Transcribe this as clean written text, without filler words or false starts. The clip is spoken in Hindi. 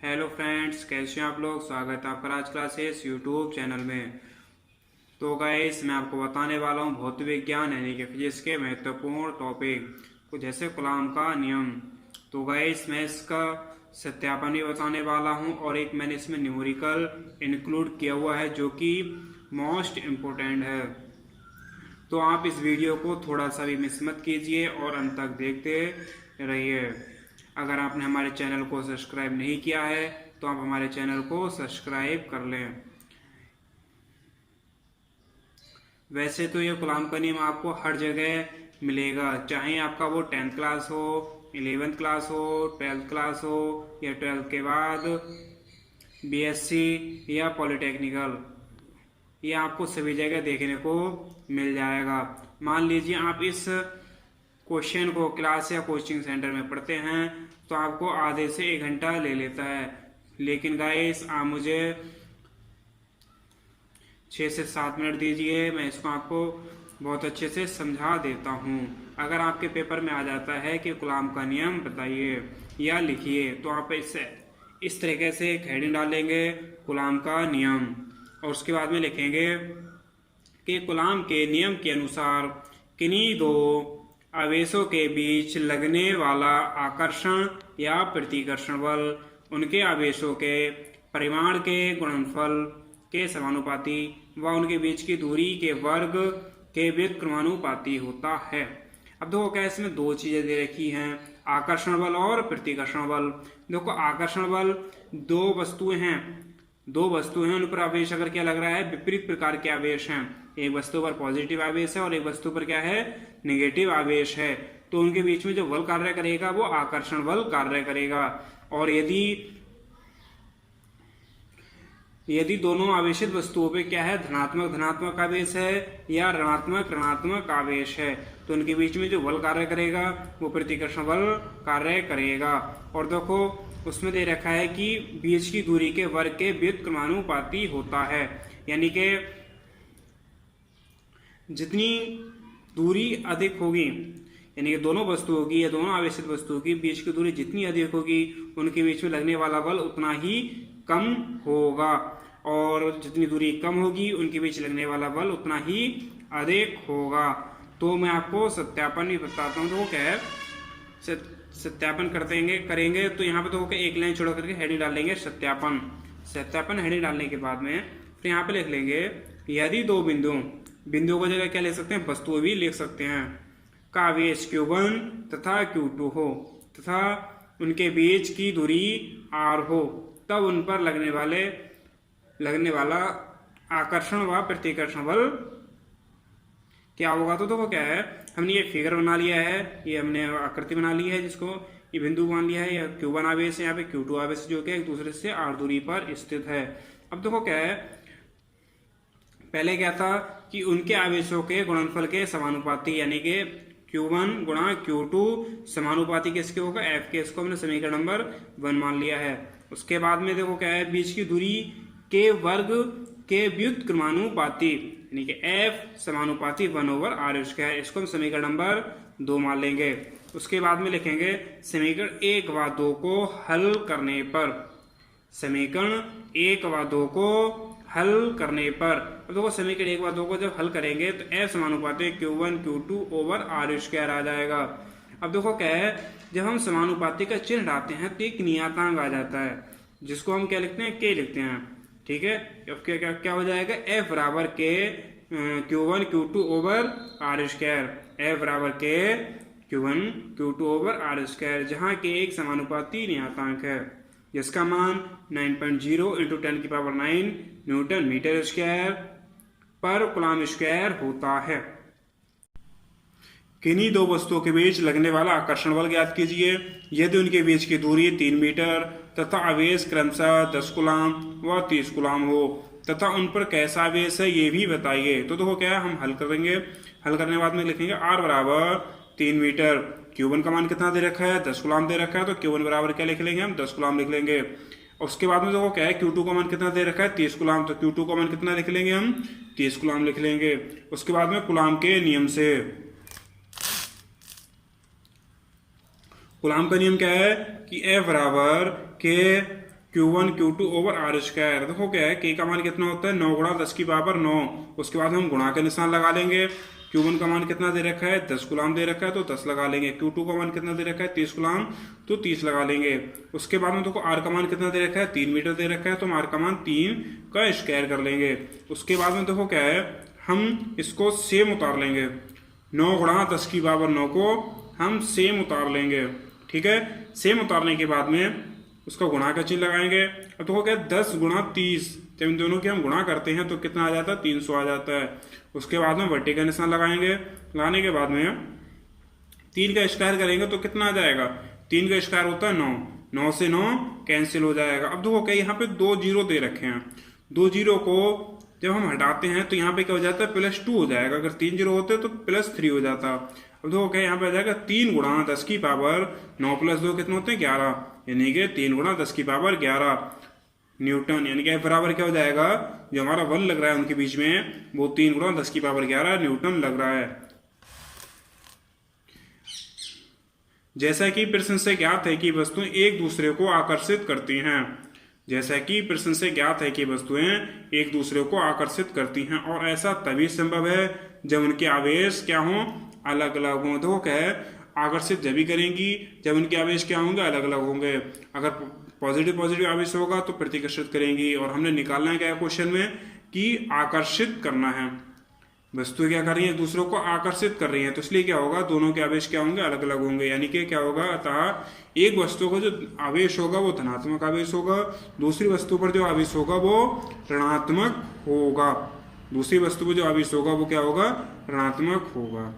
हेलो फ्रेंड्स, कैसे हैं आप लोग। स्वागत है आपका राज क्लासेस यूट्यूब चैनल में। तो गाइस, मैं आपको बताने वाला हूँ भौतिक विज्ञान यानी कि फिजिक्स के महत्वपूर्ण टॉपिक कुछ जैसे कूलॉम का नियम। तो गाइस, मैं इसका सत्यापन भी बताने वाला हूँ और एक मैंने इसमें न्यूमेरिकल इंक्लूड किया हुआ है जो कि मोस्ट इम्पोर्टेंट है। तो आप इस वीडियो को थोड़ा सा भी मिस मत कीजिए और अंत तक देखते रहिए। अगर आपने हमारे चैनल को सब्सक्राइब नहीं किया है तो आप हमारे चैनल को सब्सक्राइब कर लें। वैसे तो ये कूलॉम का नियम आपको हर जगह मिलेगा, चाहे आपका वो 10th क्लास हो, 11th क्लास हो, 12th क्लास हो या 12th के बाद बीएससी या पॉलिटेक्निकल, ये आपको सभी जगह देखने को मिल जाएगा। मान लीजिए आप इस क्वेश्चन को क्लास या कोचिंग सेंटर में पढ़ते हैं तो आपको आधे से 1 घंटा ले लेता है, लेकिन गाइस आप मुझे 6 से 7 मिनट दीजिए, मैं इसको आपको बहुत अच्छे से समझा देता हूँ। अगर आपके पेपर में आ जाता है कि कूलॉम का नियम बताइए या लिखिए, तो आप इस तरीके से एक हेडिंग डालेंगे कूलॉम का नियम और उसके बाद में लिखेंगे कि कूलॉम के नियम के अनुसार किन्हीं दो आवेशों के बीच लगने वाला आकर्षण या प्रतिकर्षण बल उनके आवेशों के परिमाण के गुणनफल के समानुपाती व उनके बीच की दूरी के वर्ग के व्युत्क्रमानुपाती होता है। अब देखो क्या इसमें दो चीजें दे रखी हैं, आकर्षण बल और प्रतिकर्षण बल। देखो आकर्षण बल दो वस्तुएं हैं, उन पर आवेश अगर क्या लग रहा है, विपरीत प्रकार के आवेश हैं। एक वस्तु पर पॉजिटिव आवेश है और एक वस्तु पर क्या है, नेगेटिव आवेश है। तो उनके बीच में जो बल कार्य करेगा वो आकर्षण बल कार्य करेगा। और यदि दोनों आवेशित वस्तुओं पे क्या है, धनात्मक धनात्मक आवेश है या ऋणात्मक ऋणात्मक आवेश है, तो उनके बीच में जो बल कार्य करेगा वो प्रतिकर्षण बल कार्य करेगा। और देखो उसमें दे रखा है कि बीच की दूरी के वर्ग के व्युत्क्रमानुपाती होता है, यानी कि जितनी दूरी अधिक होगी, यानी कि दोनों वस्तुओं की या दोनों आवेशित वस्तुओं की बीच की दूरी जितनी अधिक होगी उनके बीच में लगने वाला बल उतना ही कम होगा, और जितनी दूरी कम होगी उनके बीच लगने वाला बल उतना ही अधिक होगा। तो मैं आपको सत्यापन भी बताता हूँ। तो वो क्या है, सत्यापन करेंगे तो यहाँ पे तो एक लाइन छोड़ करके हेडिंग डाल लेंगे सत्यापन हेडिंग डालने के बाद में फिर यहाँ पे लिख लेंगे यदि दो बिंदुओं को जगह क्या ले सकते हैं, वस्तुएं भी लिख सकते हैं, का आवेश Q1 तथा Q2 हो तथा उनके बीच की दूरी R हो, तब उन पर लगने वाला आकर्षण व प्रतिकर्षण बल क्या होगा। तो देखो क्या है, हमने ये फिगर बना लिया है, ये हमने आकृति बना ली है, जिसको ये बिंदु मान लिया है, यह Q1 आवेश है, यहाँ पे Q2 आवेश जो कि एक दूसरे से R दूरी पर स्थित है। अब देखो क्या है, पहले क्या था कि उनके आवेशों के गुणनफल के समानुपाती, यानी कि Q1 गुणा Q2 समानुपाती किसके होगा, F के। इसको हमने समीकरण नंबर 1 मान लिया है। उसके बाद में देखो क्या है, बीच की दूरी के वर्ग के व्युत्क्रमानुपाती, यानी कि F समानुपाती 1/r², इसको हम समीकरण नंबर 2 मान लेंगे। उसके बाद में लिखेंगे समीकरण 1 व 2 को हल करने पर, समीकरण 1 व 2 को हल करने पर, अब देखो समीकरण 1 व 2 को जब हल करेंगे तो F समानुपाती Q1 Q2/r² आ जाएगा। अब देखो क्या है, जब हम समानुपाती का चिन्ह डालते हैं तो एक नियतांक आ जाता है जिसको हम क्या लिखते हैं, K लिखते हैं, ठीक है। अब क्या हो जाएगा, F बराबर K Q1 Q2/r², F बराबर K Q1 Q2/r², जहाँ K एक समानुपाती नियतांक है जिसका मान 9.0 × 10⁹ न्यूटन मीटर स्क्वायर पर कूलॉम स्क्वायर होता है। किन्हीं दो वस्तुओं के बीच लगने वाला आकर्षण बल ज्ञात कीजिए यदि उनके बीच की दूरी 3 मीटर तथा आवेश क्रमशः 10 कूलॉम व 30 कूलॉम हो तथा उन पर कैसा आवेश है ये भी बताइए। तो देखो क्या है, हम हल करेंगे, हल करने के बाद में लिखेंगे R बराबर 3 मीटर, Q1 का मान कितना दे रखा है, 10 कूलॉम दे रखा है, तो Q1 बराबर क्या लिख लेंगे हम, 10 कूलॉम लिख लेंगे। उसके बाद में देखो क्या है, Q2 का मान कितना दे रखा है, 30 कूलॉम, तो Q2 का मान कितना लिख लेंगे हम, 30 कूलॉम लिख लेंगे। उसके बाद में कूलॉम के नियम से, कूलॉम का नियम क्या है कि F बराबर K Q1 Q2 over are square. देखो क्या है, K का मान कितना होता है 9 गुणा 10 की पावर 9। उसके बाद हम गुणा का निशान लगा लेंगे। Q1 का मान कितना दे रखा है 10 गुलाम दे रखा है तो 10 लगा लेंगे। Q2 का मान कितना दे रखा है 30 गुलाम तो 30 लगा लेंगे। उसके बाद में देखो R का मान कितना दे रखा है 3 मीटर दे रखा है तो हम R का मान 3 का स्क्वायर कर लेंगे। उसके बाद में देखो क्या है, हम इसको सेम उतार लेंगे। 9 गुणा 10 की पावर 9 को हम सेम उतार लेंगे। ठीक है, सेम उतारने के बाद में उसका गुणा का चिन्ह लगाएंगे। अब देखो क्या 10 गुणा 30, जब इन दोनों की हम गुणा करते हैं तो कितना आ जाता है 300 आ जाता है। उसके बाद में बट्टे का निशान लगाएंगे। लगाने के बाद में 3 का स्क्वायर करेंगे तो कितना आ जाएगा, 3 का स्क्वायर होता है 9, 9 से 9 कैंसिल हो जाएगा। अब देखो क्या यहाँ पे 2 जीरो दे रखे हैं, 2 जीरो को जब हम हटाते हैं तो यहाँ पे क्या हो जाता है +2 हो जाएगा। अगर 3 जीरो होते तो +3 हो जाता। अब देखो क्या यहाँ पे आ जाएगा 3 गुणा 10 की पावर 9 + 2 कितने होते हैं 11, यानी कि 3 गुणा 10 की पावर 11 न्यूटन। यानी कि बराबर क्या हो जाएगा, जो हमारा 1 लग रहा है उनके बीच में वो 3 गुणा 10 की पावर 11 न्यूटन लग रहा है। जैसा कि प्रश्न से ज्ञात है कि वस्तुएं एक दूसरे को आकर्षित करती हैं। जैसा कि प्रश्न से ज्ञात है कि वस्तुएं एक दूसरे को आकर्षित करती हैं और ऐसा तभी संभव है जब उनके आवेश क्या हों, अलग अलग हों। तो क्या है, आकर्षित जब भी करेंगी जब उनके आवेश क्या होंगे, अलग अलग होंगे। अगर पॉजिटिव आवेश होगा तो प्रतिकर्षित करेंगी। और हमने निकालना है क्या क्वेश्चन में कि आकर्षित करना है, वस्तुएं क्या कर रही हैं एक दूसरों को आकर्षित कर रही हैं, तो इसलिए क्या होगा दोनों के आवेश क्या होंगे, अलग अलग होंगे। यानी कि क्या होगा, अतः एक वस्तु का जो आवेश होगा वो धनात्मक आवेश होगा, दूसरी वस्तु पर जो आवेश होगा वो ऋणात्मक होगा। दूसरी वस्तु पर जो आवेश होगा वो क्या होगा, ऋणात्मक होगा।